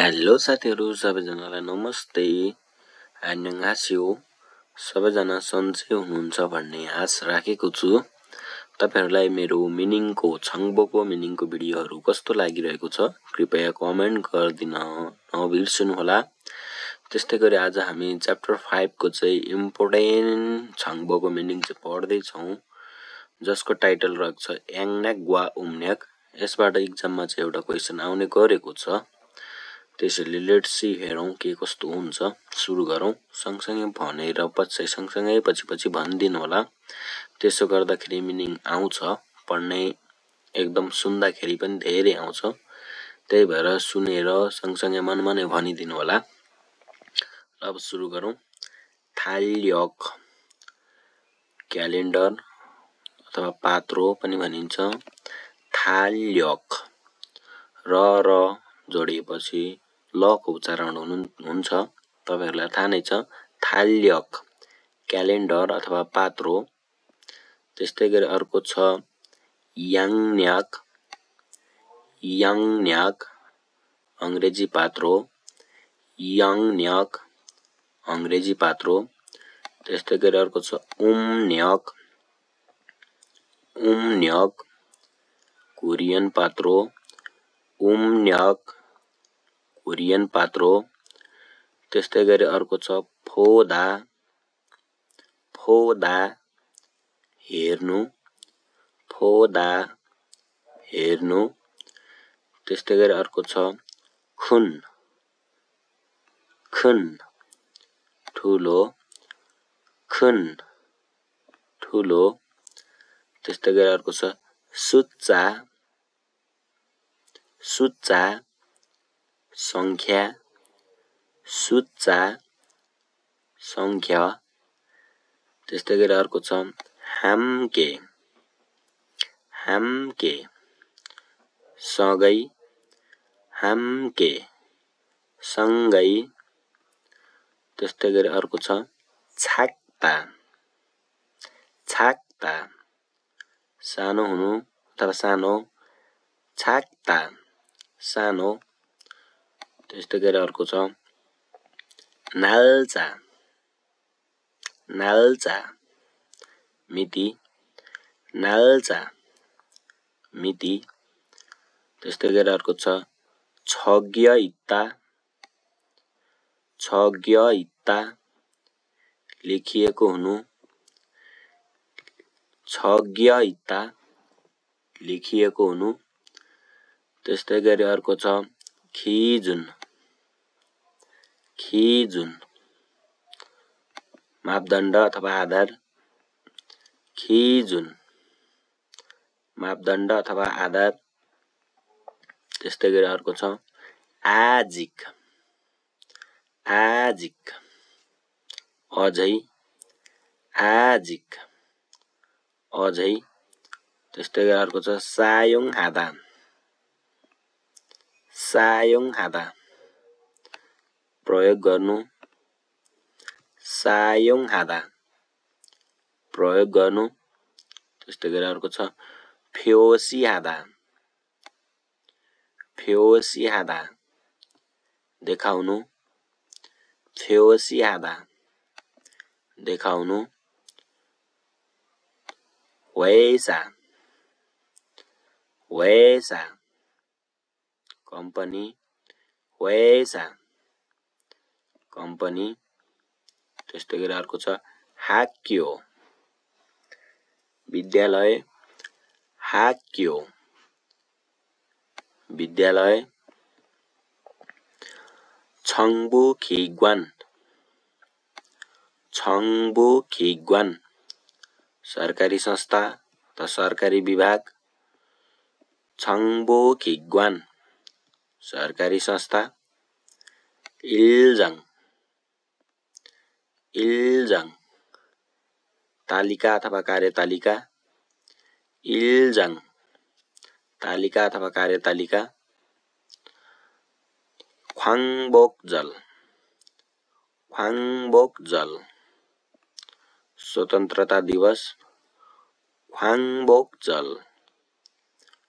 Hello साथीहरु, सबैजनालाई नमस्ते। अन्यङहासियो। सबैजना सन्चै हुनुहुन्छ भन्ने आश राखेको छु। तपाईहरुलाई मेरो मिनिङको छङबोको मिनिङको भिडियोहरु कस्तो लागिरहेको छ कृपया कमेन्ट गरिदिन नबिर्सनु होला। त्यस्तै गरी आज हामी च्याप्टर 5 को चाहिँ इम्पोर्टेन्ट छङबोको मिनिङ चाहिँ पढ्दै छौं, जसको टाइटल रहेको छ याङन्याक वा उम्न्याक। यसबाट एक्जाममा चाहिँ एउटा क्वेशन आउने गरेको छ। त्यसैले लेट्स सी हेरौं के कस्तो हुन्छ। सुरु गरौं। सँगसँगै भनेर सँगसँगै पछि भनिदिनु होला। त्यसो गर्दाखेरि मिनिङ आउँछ, पढ्ने एकदम सुन्दाखेरि पनि धेरै आउँछ। त्यही भएर सुनेर सँगसँगै मनमनै भनिदिनु होला। अब सुरु गरौं। थाल्यक क्यालेन्डर अथवा पात्रो पनि भनिन्छ। थाल्यक र जोडिएपछि ल को उच्चारण हुन्छ। तपाईहरुलाई थाहा नै छ। थाल्यक क्यालेन्डर अथवा पात्रो। त्यस्तै गरी अर्को छ याङन्याक। याङन्याक अंग्रेजी पात्रो। याङन्याक अंग्रेजी पात्रो। त्यस्तै गरी अर्को छ उम्न्याक। उम्न्याक कोरियन पात्रो। उम्न्याक कोरियन पात्रो। त्यस्तै गरी अर्को छ फोदा। फोदा हेर्नु। फोदा हेर्नु। त्यस्तै गरी अर्को छ खुन। खुन ठुलो। खुन ठुलो। त्यस्तै गरी अर्को छ सुच्चा। सुच्चा संख्या। सुच्चा संख्या। त्यस्तै गरी अर्को छ हाम्के। हाम्के सँगै। हाम्के सँगै। त्यस्तै गरी अर्को छ छाक्ता। छाक्ता सानो हुनु अथवा सानो। छाक्ता सानो। त्यस्तै गरी अर्को छ नाल्चा। नाल्चा मिति। नाल्चा मिति। त्यस्तै गरी अर्को छ छग्यइत्ता। छग्यइत्ता लेखिएको हुनु। छग्यइत्ता लेखिएको हुनु। त्यस्तै गरी अर्को छ खिजुन। खिजुन मापदण्ड अथवा आधार। खिजुन मापदण्ड अथवा आधार। त्यस्तै गरी अर्को छ आजिक। आजिक अझै। आजिक अझै। त्यस्तै गरी अर्को छ सायोङहादा। सायोङहादा प्रयोग गर्नु। सायोङहादा प्रयोग गर्नु। त्यस्तै गरी अर्को छ फ्योसीहादा। फ्योसीहादा देखाउनु। फ्योसीहादा देखाउनु। वेसा। वेसा कम्पनी। वेसा कम्पनी। त्यस्तै गरी अर्को छ हाक्यो। विद्यालय। हाक्यो विद्यालय। छङबुखिग्वान। छङबुखिग्वान सरकारी संस्था अथवा सरकारी विभाग। छङबुखिग्वान सरकारी संस्था। इल्जङ। इल्जङ तालिका अथवा कार्यतालिका। इल्जङ तालिका अथवा कार्यतालिका। ख्वाङबोकजल। ख्वाङबोकजल स्वतन्त्रता दिवस। ख्वाङबोकजल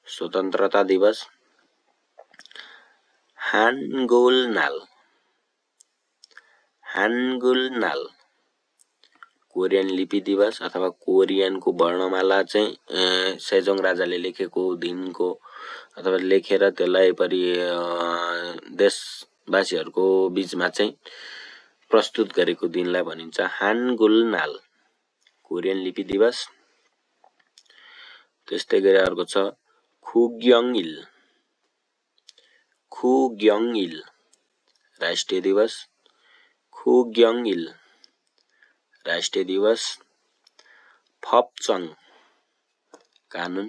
स्वतन्त्रता दिवस। हानगुल नाल कोरियन लिपि दिवस अथवा कोरियनको वर्णमाला चाहिँ सेजोङ राजाले लेखेको दिनको अथवा लेखेर त्यसलाई देशवासीहरूको बीचमा चाहिँ प्रस्तुत गरेको दिनलाई भनिन्छ हानगुल नाल कोरियन लिपि दिवस। त्यस्तै गरी अर्को छ खुग्यङ-इल राष्ट्रिय दिवस खुग्यङ-इल राष्ट्रिय दिवस। फपचङ कानुन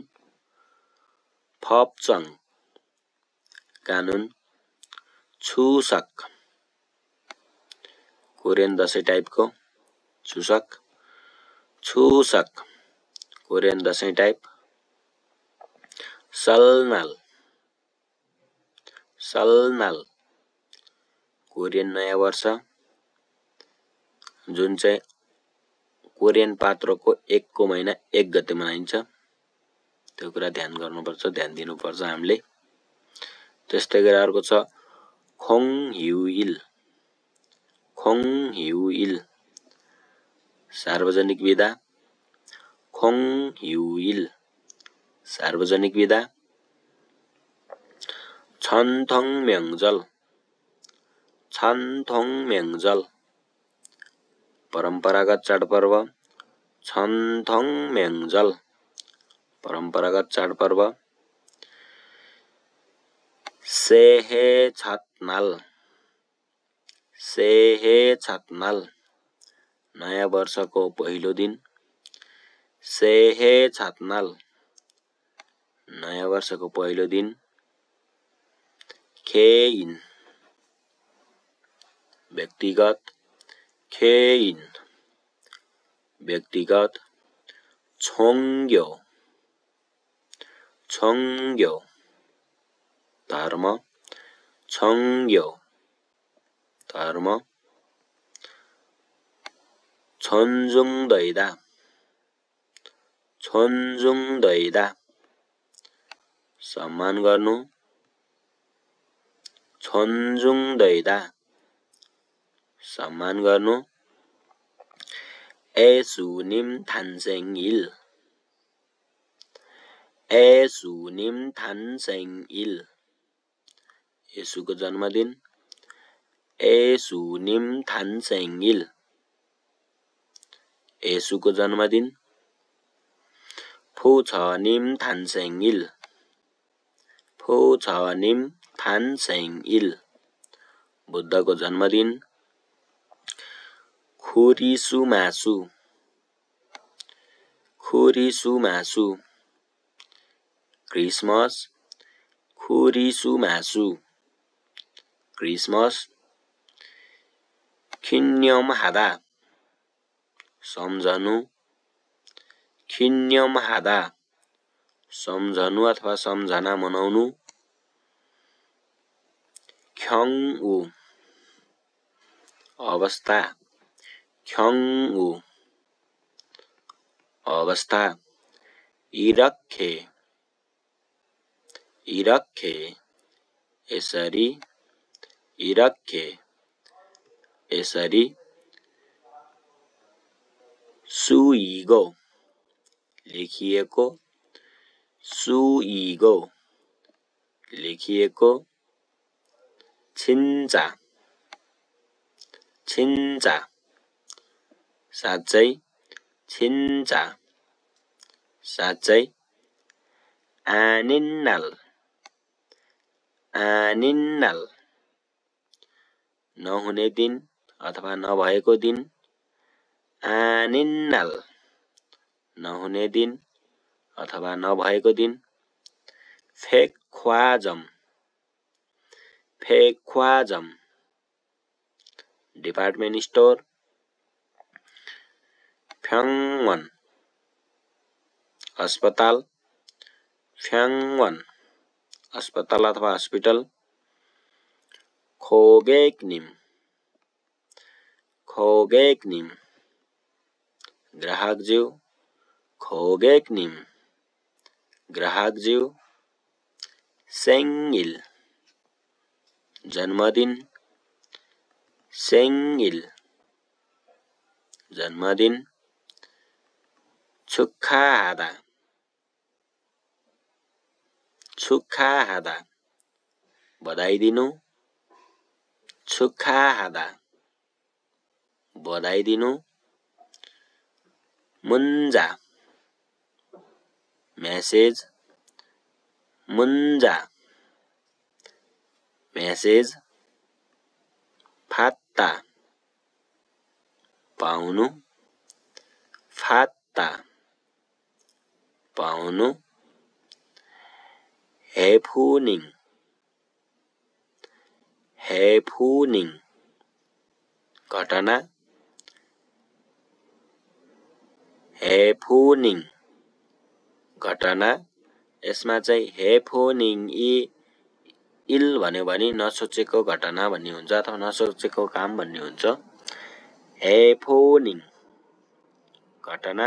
छुसक कोरियन दशैं टाइपको छुसक कोरियन दशैं टाइप। सलनाल कोरियन नयाँ वर्ष जुन चाहिँ कोरियन पात्रोको 1 को महिना 1 गते मनाइन्छ। त्यो कुरा ध्यान दिनुपर्छ हामीले। त्यस्तै गरी अर्को छ खोङह्युइल सार्वजनिक बिदा छन्थोङम्यङजल परम्परागत चाडपर्व चाडपर्व। सेहेछात्नाल नयाँ वर्षको पहिलो दिन खेइन व्यक्तिगत छोङ्ग्यो धर्म छोन्जुङदैदा सम्मान गर्नु एसुनिमथान्सेङइल येशूको जन्मदिन फुछनिमथान्सेङइल बुद्धको जन्मदिन। खुरिसुमासु क्रिसमस। खिन्यमहादा सम्झनु अथवा सम्झना मनाउनु। ख्यङउ अवस्था इरखे यसरी सुइगो लेखिएको छिन्चा साँच्चै। आनिन्नाल नहुने दिन अथवा नभएको दिन फेक्वाजम डिपार्टमेन्ट स्टोर। फ्याङ्वन अस्पताल अथवा हस्पिटल। खोगेकनिम ग्राहकज्यू। सेङइल जन्मदिन 생일 जन्मदिन 축하하다 축하하다 बधाई दिनु 축하하다 बधाई दिनु 문자 मेसेज 문자 मेसेज फात्ता पाउनु फात्ता पाउनु 해프닝 해프닝 घटना 해프닝 घटना यसमा चाहिँ 해프닝 इल भन्यो भने नसोचेको घटना भन्ने हुन्छ अथवा नसोचेको काम भन्ने हुन्छ 해프닝 घटना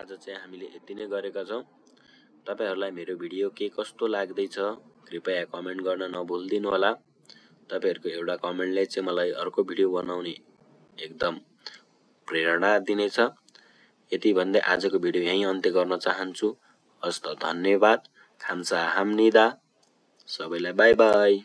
आज चाहिँ हामीले यति नै गरेका छौं तपाईहरुलाई मेरो भिडियो के कस्तो लाग्दैछ कृपया कमेन्ट गर्न नभुल्दिनु होला तपाईहरुको एउटा कमेन्टले चाहिँ मलाई अर्को भिडियो बनाउने एकदम प्रेरणा दिनेछ यति भन्दै आजको भिडियो यही अन्त्य गर्न चाहन्छु हस्त धन्यवाद खामसाहाम्निदा सबैलाई बाइ बाइ